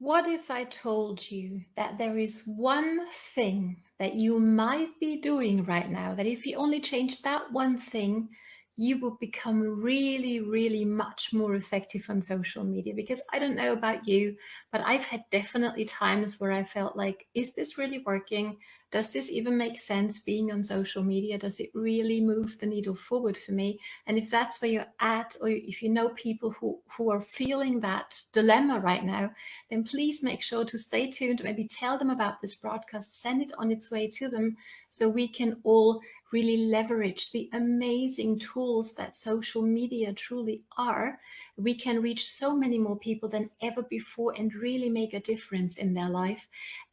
What if I told you that there is one thing that you might be doing right now, that if you only change that one thing, you would become really, really much more effective on social media? Because I don't know about you, but I've had definitely times where I felt like, is this really working? Does this even make sense being on social media? Does it really move the needle forward for me? And if that's where you're at, or if you know people who are feeling that dilemma right now, then please make sure to stay tuned. Maybe tell them about this broadcast, send it on its way to them so we can all really leverage the amazing tools that social media truly are. We can reach so many more people than ever before and really make a difference in their life.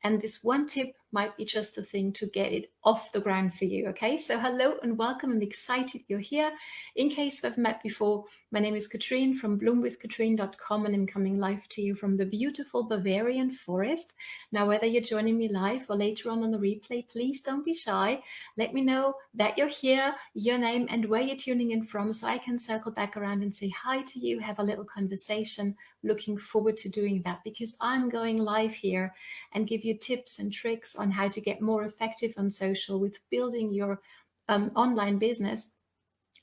And this one tip might be just the thing to get it off the ground for you. Okay, so hello and welcome. I'm excited you're here. In case we've met before, my name is Katrin from bloomwithkatrin.com, and I'm coming live to you from the beautiful Bavarian forest. Now, whether you're joining me live or later on the replay, please don't be shy. Let me know that you're here, your name, and where you're tuning in from, so I can circle back around and say hi to you, have a little conversation. Looking forward to doing that, because I'm going live here and give you tips and tricks on how to get more effective on social with building your online business.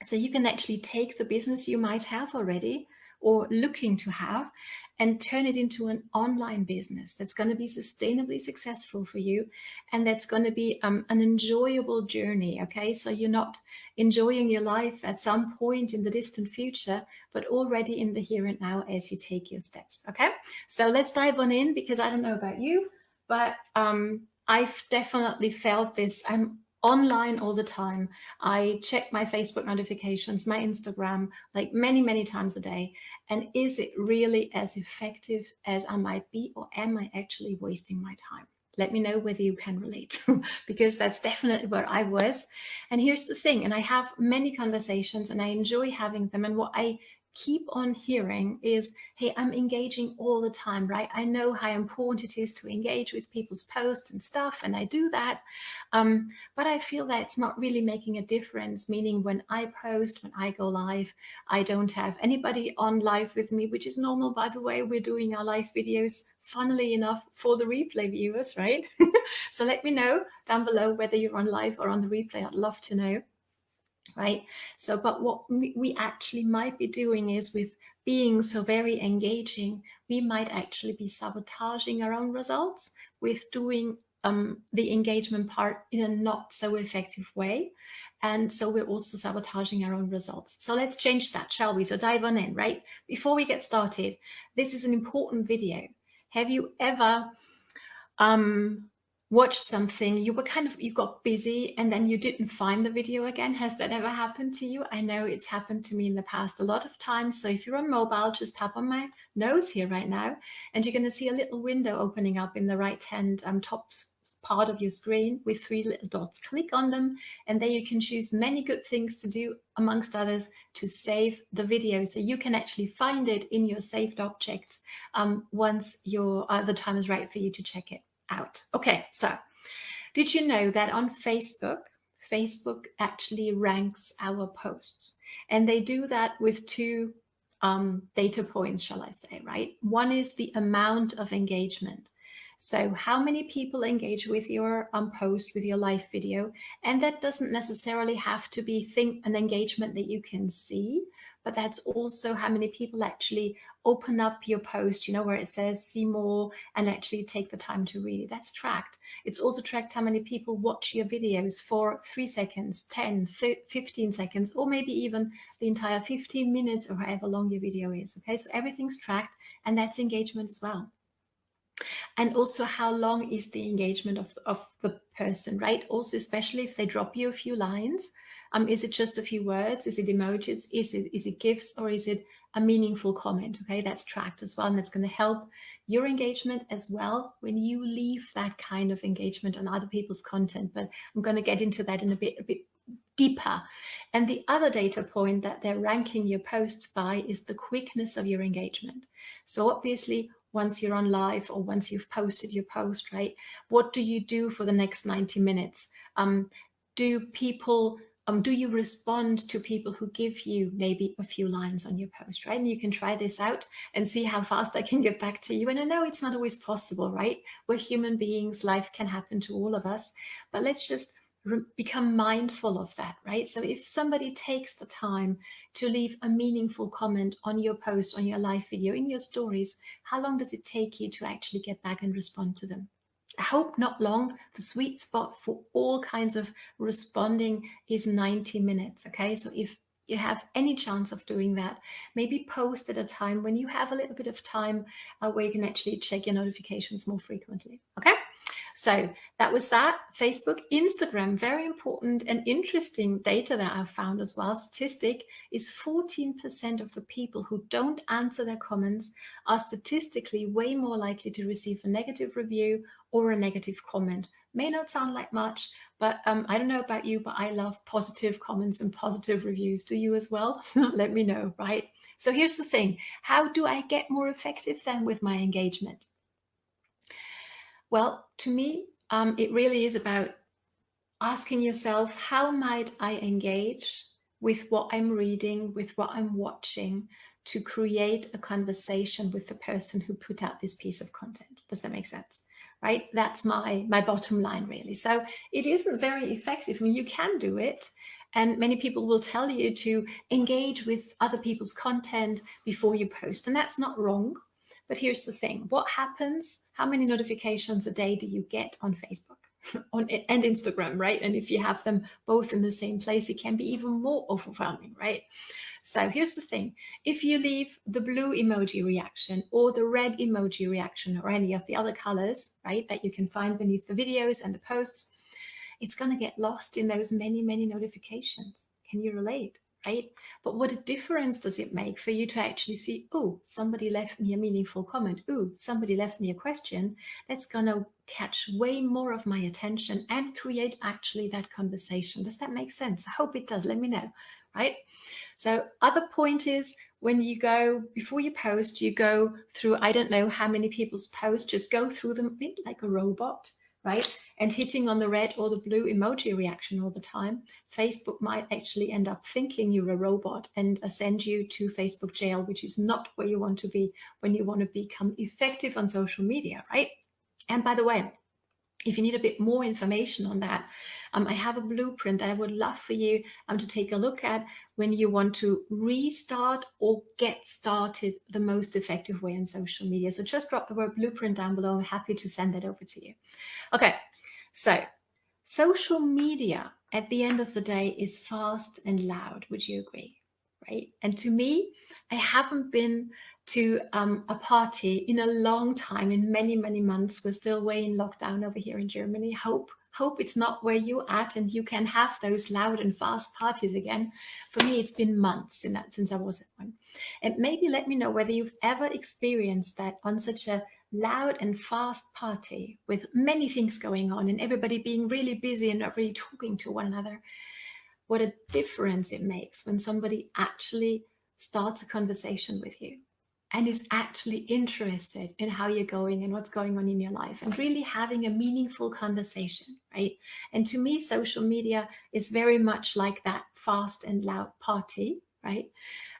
So you can actually take the business you might have already or looking to have and turn it into an online business that's going to be sustainably successful for you, and that's going to be an enjoyable journey. Okay, so you're not enjoying your life at some point in the distant future, but already in the here and now as you take your steps. Okay, so let's dive on in, because I don't know about you, but I've definitely felt this. I'm online all the time. I check my Facebook notifications, my Instagram, like many, many times a day. And is it really as effective as I might be, or am I actually wasting my time? Let me know whether you can relate, because that's definitely where I was. And here's the thing, and I have many conversations and I enjoy having them. And what I keep on hearing is, hey, I'm engaging all the time, right? I know how important it is to engage with people's posts and stuff, and I do that. But I feel that it's not really making a difference, meaning when I post, when I go live, I don't have anybody on live with me, which is normal, by the way. We're doing our live videos, funnily enough, for the replay viewers, right? So let me know down below whether you're on live or on the replay. I'd love to know. Right? So, but what we actually might be doing is, with being so very engaging, we might actually be sabotaging our own results with doing the engagement part in a not so effective way. And so we're also sabotaging our own results. So let's change that, shall we? So dive on in, right? Before we get started, this is an important video. Have you ever watched something, you got busy and then you didn't find the video again? Has that ever happened to you? I know it's happened to me in the past a lot of times. So if you're on mobile, just tap on my nose here right now, and you're going to see a little window opening up in the right hand top part of your screen with 3 little dots. Click on them, and there you can choose many good things to do, amongst others, to save the video, so you can actually find it in your saved objects once the time is right for you to check it out. Okay, so did you know that on Facebook actually ranks our posts? And they do that with 2 data points, shall I say, right? One is the amount of engagement. So how many people engage with your post, with your live video? And that doesn't necessarily have to be an engagement that you can see, but that's also how many people actually open up your post, where it says see more, and actually take the time to read it. That's tracked. It's also tracked how many people watch your videos for 3 seconds, 10, 15 seconds, or maybe even the entire 15 minutes or however long your video is. Okay, so everything's tracked, and that's engagement as well. And also, how long is the engagement of the person, right? Also, especially if they drop you a few lines, is it just a few words? Is it emojis? Is it GIFs, or is it a meaningful comment? Okay, that's tracked as well, and that's going to help your engagement as well when you leave that kind of engagement on other people's content. But I'm going to get into that in a bit deeper. And the other data point that they're ranking your posts by is the quickness of your engagement. So obviously, once you're on live, or once you've posted your post, right, what do you do for the next 90 minutes? Do people do you respond to people who give you maybe a few lines on your post, right? And you can try this out and see how fast I can get back to you. And I know it's not always possible, right? We're human beings, life can happen to all of us, but let's just become mindful of that, right? So if somebody takes the time to leave a meaningful comment on your post, on your live video, in your stories, how long does it take you to actually get back and respond to them? I hope not long. The sweet spot for all kinds of responding is 90 minutes. Okay, so if you have any chance of doing that, maybe post at a time when you have a little bit of time where you can actually check your notifications more frequently. Okay, so that was that. Facebook, Instagram, very important and interesting data that I've found as well. Statistic is 14% of the people who don't answer their comments are statistically way more likely to receive a negative review or a negative comment. May not sound like much, but I don't know about you, but I love positive comments and positive reviews. Do you as well? Let me know, right? So here's the thing. How do I get more effective then with my engagement? Well, to me, it really is about asking yourself, how might I engage with what I'm reading, with what I'm watching, to create a conversation with the person who put out this piece of content? Does that make sense? Right? That's my bottom line, really. So it isn't very effective. I mean, you can do it. And many people will tell you to engage with other people's content before you post. And that's not wrong. But here's the thing. What happens? How many notifications a day do you get on Facebook? And Instagram, right? And if you have them both in the same place, it can be even more overwhelming, right? So here's the thing. If you leave the blue emoji reaction or the red emoji reaction or any of the other colors, right, that you can find beneath the videos and the posts, it's going to get lost in those many, many notifications. Can you relate? Right? But what a difference does it make for you to actually see, oh, somebody left me a meaningful comment. Oh, somebody left me a question. That's going to catch way more of my attention and create actually that conversation. Does that make sense? I hope it does. Let me know, right? So other point is, when you go, before you post, you go through, I don't know how many people's posts, just go through them a bit like a robot, right? And hitting on the red or the blue emoji reaction all the time. Facebook might actually end up thinking you're a robot and send you to Facebook jail, which is not where you want to be when you want to become effective on social media, right? And by the way, if you need a bit more information on that, I have a blueprint that I would love for you to take a look at when you want to restart or get started the most effective way on social media. So just drop the word blueprint down below. I'm happy to send that over to you. Okay, so social media at the end of the day is fast and loud. Would you agree? Right? And to me, I haven't been to a party in a long time, in many, many months. We're still way in lockdown over here in Germany. Hope it's not where you're at and you can have those loud and fast parties again. For me, it's been months since I was at one. And maybe let me know whether you've ever experienced that on such a loud and fast party with many things going on and everybody being really busy and not really talking to one another. What a difference it makes when somebody actually starts a conversation with you and is actually interested in how you're going and what's going on in your life and really having a meaningful conversation, right? And to me, social media is very much like that fast and loud party, right?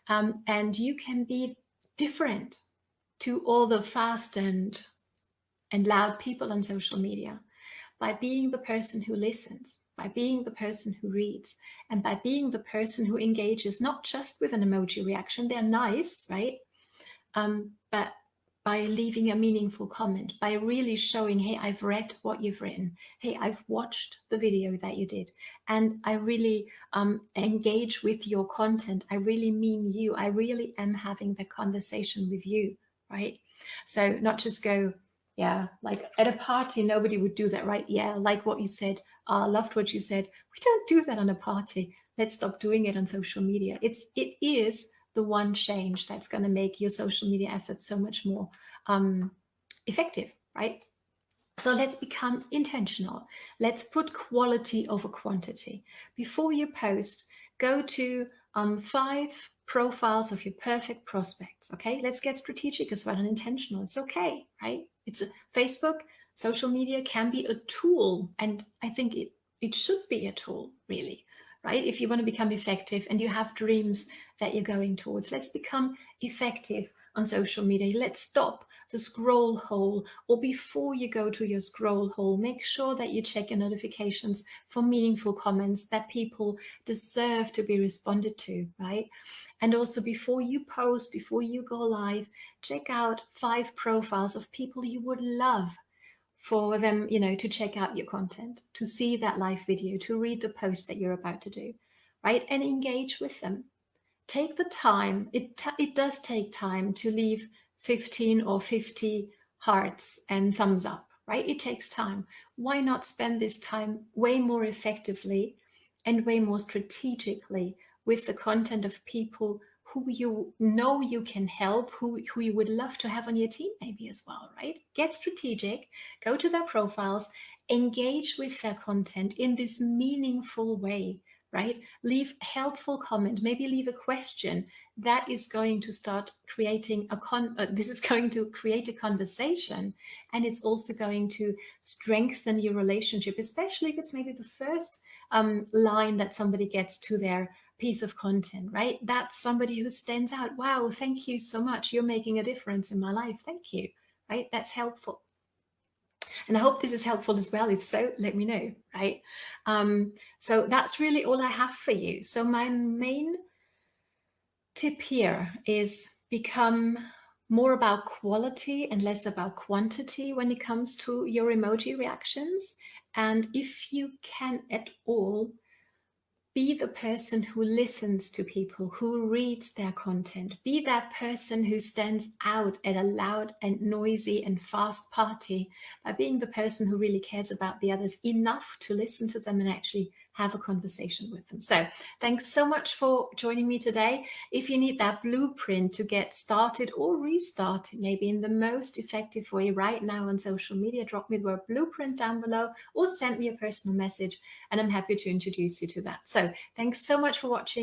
And you can be different to all the fast and loud people on social media by being the person who listens, by being the person who reads, and by being the person who engages not just with an emoji reaction. They're nice, right? But by leaving a meaningful comment, by really showing, hey, I've read what you've written. Hey, I've watched the video that you did. And I really engage with your content. I really mean you. I really am having the conversation with you, right? So not just go, yeah, like at a party, nobody would do that, right? Yeah, like what you said. Loved what you said. We don't do that on a party. Let's stop doing it on social media. It is the one change that's going to make your social media efforts so much more effective, right? So let's become intentional. Let's put quality over quantity. Before you post, go to 5 profiles of your perfect prospects. Okay, let's get strategic as well and intentional. It's okay, right? Facebook, social media can be a tool, and I think it should be a tool, really, right? If you want to become effective and you have dreams that you're going towards, let's become effective on social media. Let's stop the scroll hole, or before you go to your scroll hole, make sure that you check your notifications for meaningful comments that people deserve to be responded to, right? And also, before you post, before you go live, check out 5 profiles of people you would love for them, to check out your content, to see that live video, to read the post that you're about to do, right? And engage with them. Take the time. It does take time to leave 15 or 50 hearts and thumbs up, right? It takes time. Why not spend this time way more effectively and way more strategically with the content of people who you know you can help, who you would love to have on your team maybe as well, right? Get strategic, go to their profiles, engage with their content in this meaningful way, right? Leave helpful comment, maybe leave a question that is going to start creating this is going to create a conversation, and it's also going to strengthen your relationship, especially if it's maybe the first line that somebody gets to their piece of content, right? That's somebody who stands out. Wow, thank you so much. You're making a difference in my life. Thank you, right? That's helpful. And I hope this is helpful as well. If so, let me know, right? So that's really all I have for you. So my main tip here is become more about quality and less about quantity when it comes to your emoji reactions. And if you can at all, be the person who listens to people, who reads their content. Be that person who stands out at a loud and noisy and fast party by being the person who really cares about the others enough to listen to them and actually have a conversation with them. So thanks so much for joining me today. If you need that blueprint to get started or restart, maybe in the most effective way right now on social media, drop me the word blueprint down below or send me a personal message, and I'm happy to introduce you to that. So thanks so much for watching.